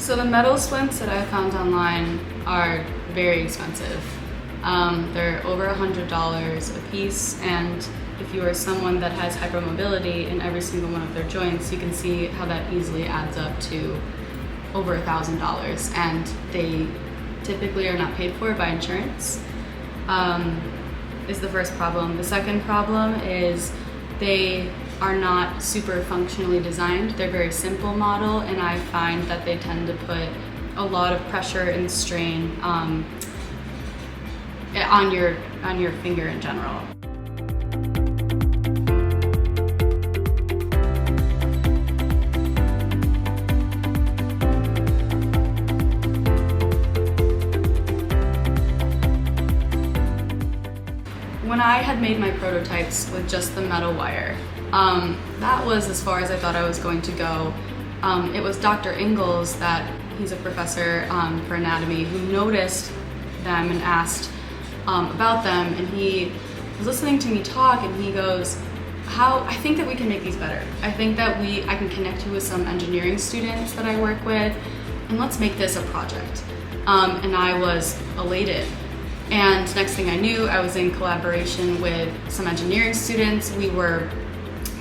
So the metal splints that I found online are very expensive. They're over $100 a piece, and if you are someone that has hypermobility in every single one of their joints, you can see how that easily adds up to over $1,000, and they typically are not paid for by insurance. Is the first problem. The second problem is they are not super functionally designed. They're very simple model, and I find that they tend to put a lot of pressure and strain on your finger in general. When I had made my prototypes with just the metal wire, that was as far as I thought I was going to go. It was Dr. Ingalls, he's a professor for anatomy, who noticed them and asked about them, and he was listening to me talk, and he goes, I think that we can make these better. I think that I can connect you with some engineering students that I work with, and let's make this a project. And I was elated. And next thing I knew, I was in collaboration with some engineering students. We were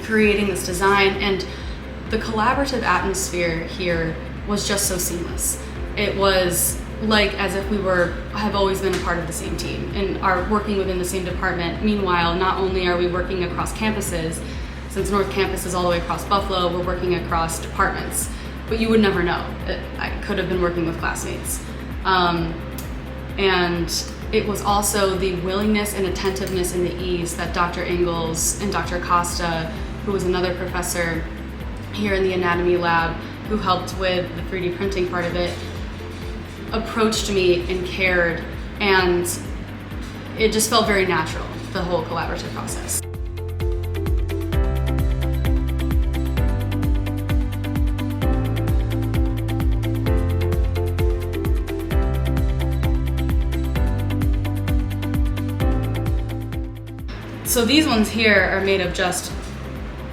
creating this design, and the collaborative atmosphere here was just so seamless. It was like as if we have always been a part of the same team and are working within the same department. Meanwhile, not only are we working across campuses, since North Campus is all the way across Buffalo, we're working across departments, but you would never know. I could have been working with classmates. And it was also the willingness and attentiveness and the ease that Dr. Ingalls and Dr. Costa, who was another professor here in the anatomy lab, who helped with the 3D printing part of it, approached me and cared, and it just felt very natural, the whole collaborative process. So these ones here are made of just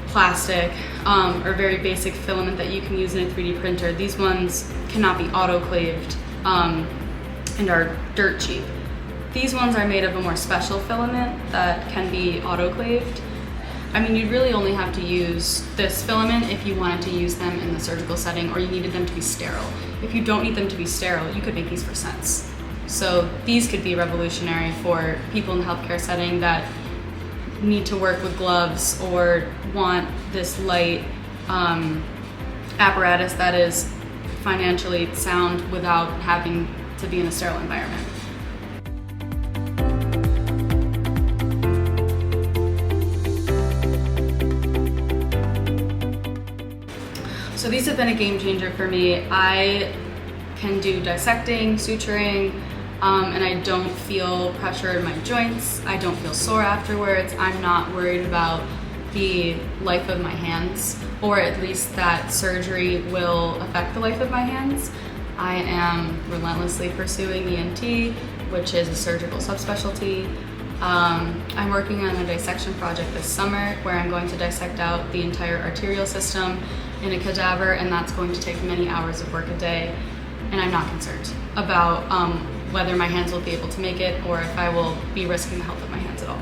plastic or very basic filament that you can use in a 3D printer. These ones cannot be autoclaved and are dirt cheap. These ones are made of a more special filament that can be autoclaved. I mean, you'd really only have to use this filament if you wanted to use them in the surgical setting, or you needed them to be sterile. If you don't need them to be sterile, you could make these for cents. So these could be revolutionary for people in the healthcare setting that need to work with gloves or want this light apparatus that is financially sound without having to be in a sterile environment. So these have been a game changer for me. I can do dissecting, suturing, and I don't feel pressure in my joints. I don't feel sore afterwards. I'm not worried about the life of my hands, or at least that surgery will affect the life of my hands. I am relentlessly pursuing ENT, which is a surgical subspecialty. I'm working on a dissection project this summer where I'm going to dissect out the entire arterial system in a cadaver, and that's going to take many hours of work a day. And I'm not concerned about whether my hands will be able to make it or if I will be risking the health of my hands at all.